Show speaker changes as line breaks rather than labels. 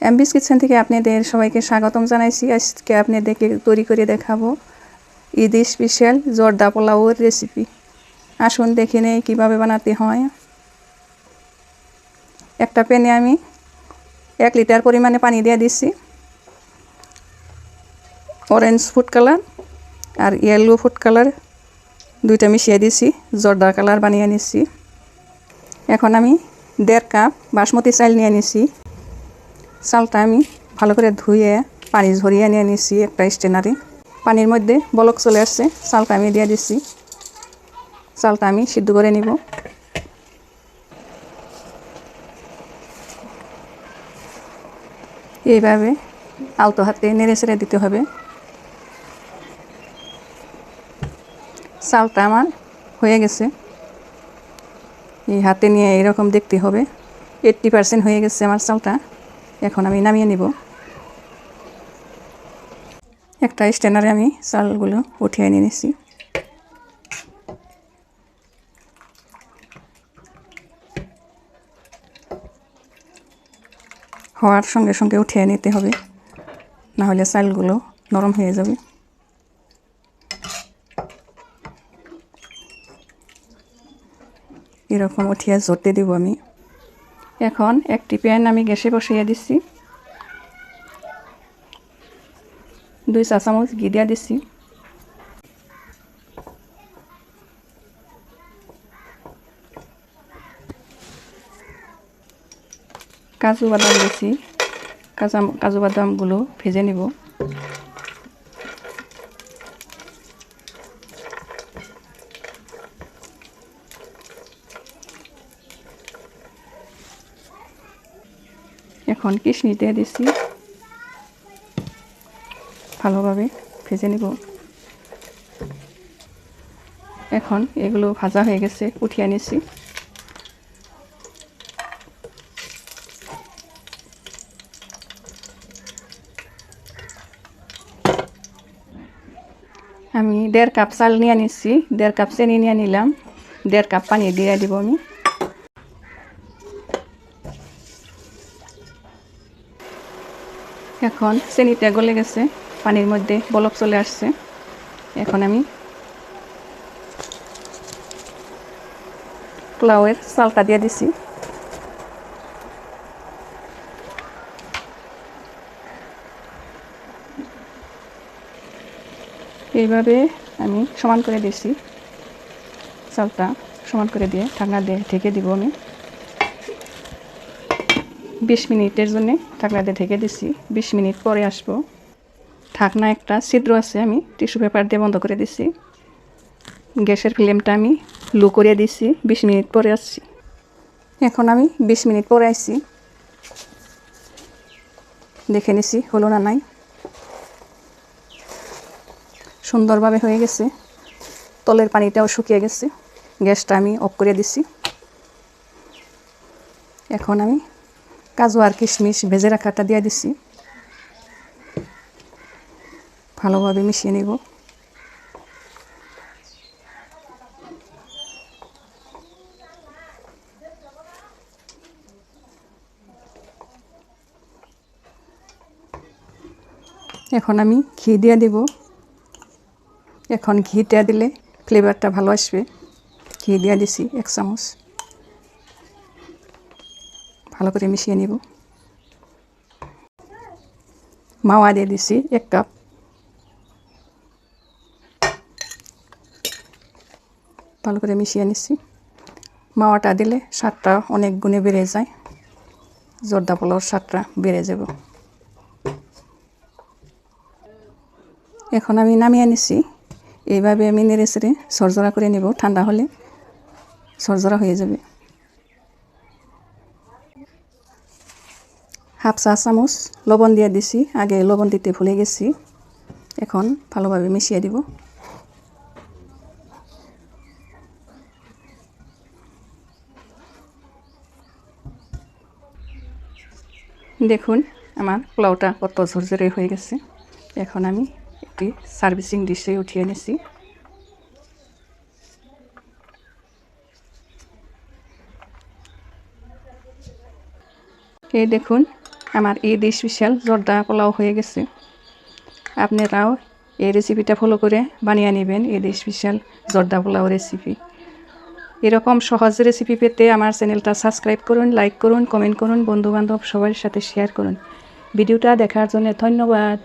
এমবিস kitchen থেকে আপনাদের সবাইকে স্বাগতম জানাইছি। আজকে আপনাদেরকে তৈরি করে দেখাবো ঈদ স্পেশাল জর্দা পোলাওয়ের রেসিপি। আসুন দেখে নেই কীভাবে বানাতে হয়। একটা প্যানে আমি 1 লিটার পরিমাণে পানি দিয়ে দিচ্ছি। অরেঞ্জ ফুড কালার আর ইয়েলো ফুড কালার দুইটা মিশিয়ে দিছি, জর্দা কালার বানিয়ে নিচ্ছি। এখন আমি 1.5 কাপ বাসমতি চাল নিয়ে নিছি। চালটা আমি ভালো করে ধুয়ে পানি ঝরিয়ে নিয়ে নিচ্ছি একটা স্ট্রেনারে। পানির মধ্যে বলক চলে আসছে, চালটা আমি দিয়ে দিচ্ছি। চালটা আমি সিদ্ধ করে নিব। এইভাবে আলতো হাতে নেড়ে চেড়ে দিতে হবে। চালটা আমার হয়ে গেছে, এই হাতে নিয়ে এরকম দেখতে হবে। 80% হয়ে গেছে আমার চালটা। এখন আমি নামিয়ে নিব। একটা স্ট্যান্ডারে আমি চালগুলো উঠিয়ে নিয়ে নিচ্ছি। হওয়ার সঙ্গে সঙ্গে উঠিয়ে নিতে হবে, না হলে চালগুলো নরম হয়ে যাবে। এরকম উঠিয়ে ঝরতে দিব আমি। এখন একটি প্যান আমি গ্যাসে বসিয়ে দিচ্ছি। 2 চা চামচ ঘি দিয়ে দিচ্ছি। কাজু বাদাম দিচ্ছি। কাজু বাদামগুলো ভেজে নিব। এখন কিশমিশ দিয়ে দিচ্ছি, ভালোভাবে ভেজে নিব। এখন এগুলো ভাজা হয়ে গেছে, উঠিয়ে নিচ্ছি। আমি 1.5 কাপ চাল নিয়ে নিচ্ছি, 1.5 কাপ চিনি নিয়ে নিলাম, 1.5 কাপ পানি দিয়ে দিব আমি। এখন চিনিটা গলে গেছে, পানির মধ্যে বলক চলে আসছে। এখন আমি পোলাওয়ের চালটা দিয়ে দিছি। এইভাবে আমি সমান করে দিছি। চালটা সমান করে দিয়ে ঢাকনা দিয়ে ঢেকে দিব আমি। 20 মিনিটের জন্য ঢাকনা দিয়ে ঢেকে দিছি। 20 মিনিট পরে আসবো। ঢাকনা একটা ছিদ্র আছে, আমি টিস্যু পেপার দিয়ে বন্ধ করে দিছি। গ্যাসের ফ্লেমটা আমি লো করে দিছি। 20 মিনিট পরে আসছি। এখন আমি 20 মিনিট পরে আসছি, দেখে নিছি হলো না নাই। সুন্দরভাবে হয়ে গেছে, তলের পানিটাও শুকিয়ে গেছে। গ্যাসটা আমি অফ করে দিছি। এখন আমি কাজু আর কিশমিশ ভেজে রাখাটা দিয়ে দিছি। ভালোভাবে মিশিয়ে নেব। এখন আমি ঘি দিয়ে দেব। এখন ঘিটা দিলে ফ্লেভারটা ভালো আসবে। ঘি দিয়ে দিছি 1 চামচ। ভালো করে মিশিয়ে নেব। মাওয়া দিয়ে দিছি 1 কাপ। ভালো করে মিশিয়ে নিচ্ছি। মাওয়াটা দিলে স্বাদটা অনেক গুণে বেড়ে যায়, জর্দা পোলাওর স্বাদটা বেড়ে যাব। এখন আমি নামিয়ে নিচ্ছি। এইভাবে আমি নেড়ে চেড়ে ঝরঝরা করে নেব, ঠান্ডা হলে ঝরঝরা হয়ে যাবে। 1/2 চা চামচ লবণ দিয়ে দিছি, আগে লবণ দিতে ভুলে গেছি। এখন ভালোভাবে মিশিয়ে দিব। দেখুন আমার পোলাওটা কত ঝরঝরে হয়ে গেছে। এখন আমি একটি সার্ভিসিং ডিশে উঠিয়ে নিছি। এই দেখুন আমার ঈদ স্পেশাল জর্দা পোলাও হয়ে গেছে। আপনারাও এই রেসিপিটা ফলো করে বানিয়ে নেবেন, ঈদ স্পেশাল জর্দা পোলাও রেসিপি। এরকম সহজ রেসিপি পেতে আমার চ্যানেলটা সাবস্ক্রাইব করুন, লাইক করুন, কমেন্ট করুন, বন্ধুবান্ধব সবার সাথে শেয়ার করুন। ভিডিওটা দেখার জন্য ধন্যবাদ।